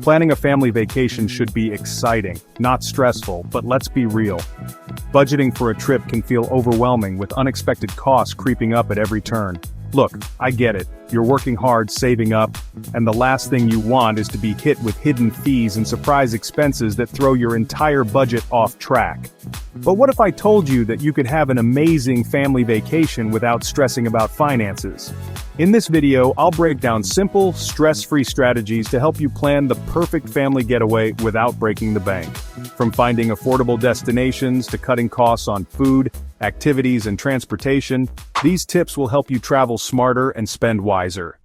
Planning a family vacation should be exciting, not stressful, but let's be real. Budgeting for a trip can feel overwhelming with unexpected costs creeping up at every turn. Look, I get it. You're working hard, saving up, and the last thing you want is to be hit with hidden fees and surprise expenses that throw your entire budget off track. But what if I told you that you could have an amazing family vacation without stressing about finances? In this video, I'll break down simple, stress-free strategies to help you plan the perfect family getaway without breaking the bank. From finding affordable destinations to cutting costs on food, activities, and transportation, these tips will help you travel smarter and spend wiser.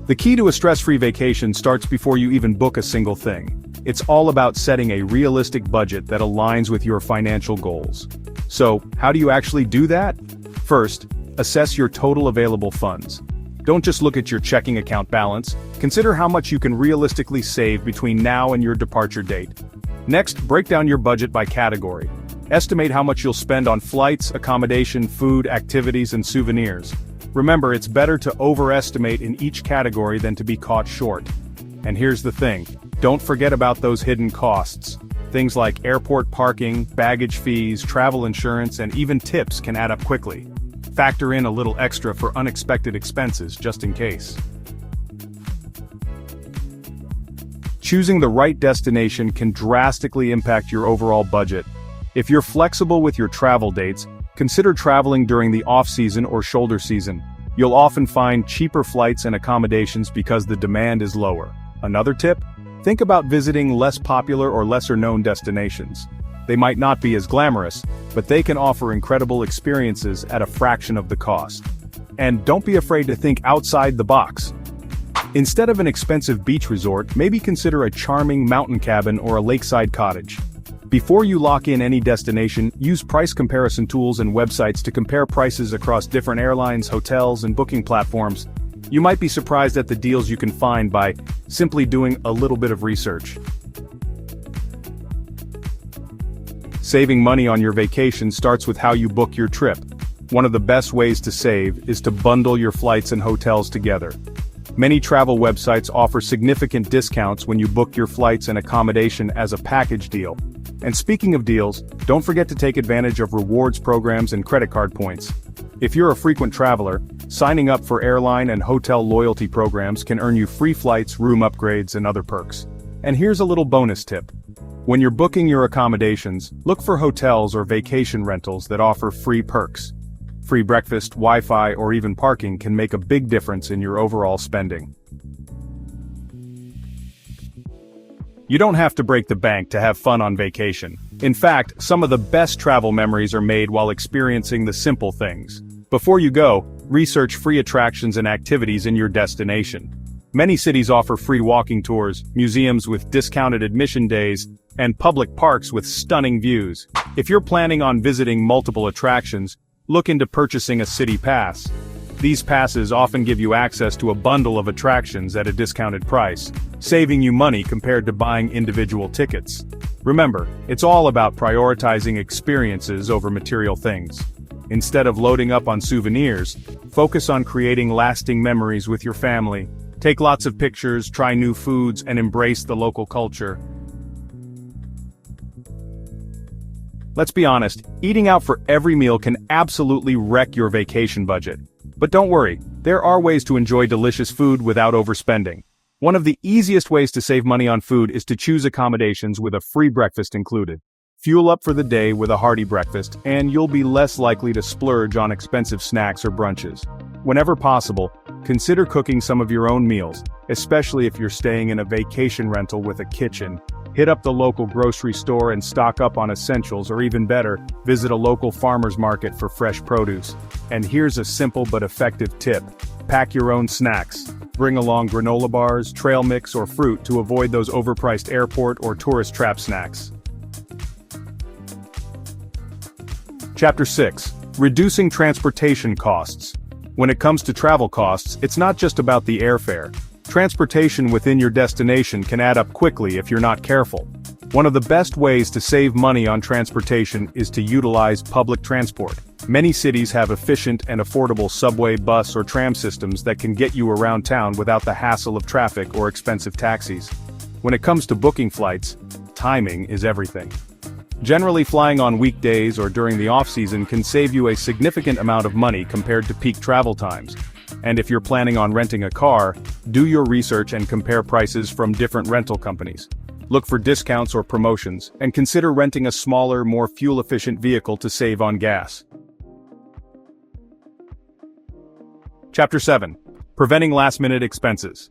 The key to a stress-free vacation starts before you even book a single thing. It's all about setting a realistic budget that aligns with your financial goals. So, how do you actually do that? First, assess your total available funds. Don't just look at your checking account balance, consider how much you can realistically save between now and your departure date. Next, break down your budget by category. Estimate how much you'll spend on flights, accommodation, food, activities, and souvenirs. Remember, it's better to overestimate in each category than to be caught short. And here's the thing, don't forget about those hidden costs. Things like airport parking, baggage fees, travel insurance, and even tips can add up quickly. Factor in a little extra for unexpected expenses just in case. Choosing the right destination can drastically impact your overall budget. If you're flexible with your travel dates, consider traveling during the off-season or shoulder season. You'll often find cheaper flights and accommodations because the demand is lower. Another tip? Think about visiting less popular or lesser-known destinations. They might not be as glamorous, but they can offer incredible experiences at a fraction of the cost. And don't be afraid to think outside the box. Instead of an expensive beach resort, maybe consider a charming mountain cabin or a lakeside cottage. Before you lock in any destination, use price comparison tools and websites to compare prices across different airlines, hotels, and booking platforms. You might be surprised at the deals you can find by simply doing a little bit of research. Saving money on your vacation starts with how you book your trip. One of the best ways to save is to bundle your flights and hotels together. Many travel websites offer significant discounts when you book your flights and accommodation as a package deal. And speaking of deals, don't forget to take advantage of rewards programs and credit card points. If you're a frequent traveler, signing up for airline and hotel loyalty programs can earn you free flights, room upgrades, and other perks. And here's a little bonus tip. When you're booking your accommodations, look for hotels or vacation rentals that offer free perks. Free breakfast, Wi-Fi, or even parking can make a big difference in your overall spending. You don't have to break the bank to have fun on vacation. In fact, some of the best travel memories are made while experiencing the simple things. Before you go, research free attractions and activities in your destination. Many cities offer free walking tours, museums with discounted admission days, and public parks with stunning views. If you're planning on visiting multiple attractions, look into purchasing a city pass. These passes often give you access to a bundle of attractions at a discounted price, saving you money compared to buying individual tickets. Remember, it's all about prioritizing experiences over material things. Instead of loading up on souvenirs, focus on creating lasting memories with your family. Take lots of pictures, try new foods, and embrace the local culture. Let's be honest, eating out for every meal can absolutely wreck your vacation budget. But don't worry, there are ways to enjoy delicious food without overspending. One of the easiest ways to save money on food is to choose accommodations with a free breakfast included. Fuel up for the day with a hearty breakfast, and you'll be less likely to splurge on expensive snacks or brunches. Whenever possible, consider cooking some of your own meals, especially if you're staying in a vacation rental with a kitchen. Hit up the local grocery store and stock up on essentials, or even better, visit a local farmer's market for fresh produce. And here's a simple but effective tip. Pack your own snacks. Bring along granola bars, trail mix, or fruit to avoid those overpriced airport or tourist trap snacks. Chapter 6. Reducing transportation costs. When it comes to travel costs, it's not just about the airfare. Transportation within your destination can add up quickly if you're not careful. One of the best ways to save money on transportation is to utilize public transport. Many cities have efficient and affordable subway, bus, or tram systems that can get you around town without the hassle of traffic or expensive taxis. When it comes to booking flights, timing is everything. Generally, flying on weekdays or during the off-season can save you a significant amount of money compared to peak travel times. And if you're planning on renting a car, do your research and compare prices from different rental companies. Look for discounts or promotions, and consider renting a smaller, more fuel-efficient vehicle to save on gas. Chapter 7. Preventing last-minute expenses.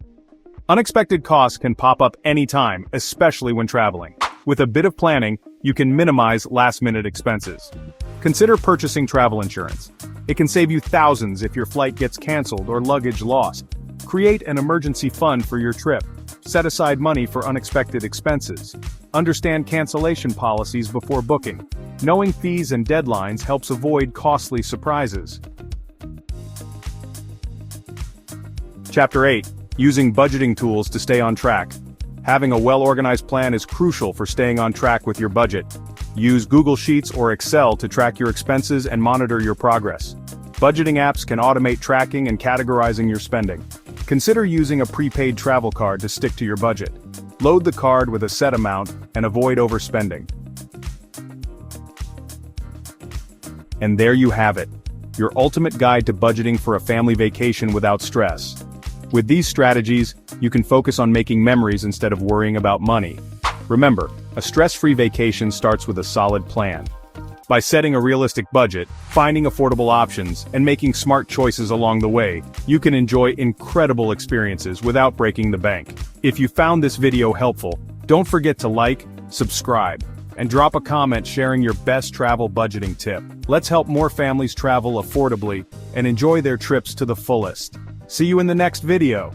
Unexpected costs can pop up anytime, especially when traveling. With a bit of planning, you can minimize last-minute expenses. Consider purchasing travel insurance. It can save you thousands if your flight gets canceled or luggage lost. Create an emergency fund for your trip. Set aside money for unexpected expenses. Understand cancellation policies before booking. Knowing fees and deadlines helps avoid costly surprises. Chapter 8. Using budgeting tools to stay on track. Having a well-organized plan is crucial for staying on track with your budget. Use Google Sheets or Excel to track your expenses and monitor your progress. Budgeting apps can automate tracking and categorizing your spending. Consider using a prepaid travel card to stick to your budget. Load the card with a set amount and avoid overspending. And there you have it, your ultimate guide to budgeting for a family vacation without stress. With these strategies, you can focus on making memories instead of worrying about money. Remember, a stress-free vacation starts with a solid plan. By setting a realistic budget, finding affordable options, and making smart choices along the way, you can enjoy incredible experiences without breaking the bank. If you found this video helpful, don't forget to like, subscribe, and drop a comment sharing your best travel budgeting tip. Let's help more families travel affordably and enjoy their trips to the fullest. See you in the next video.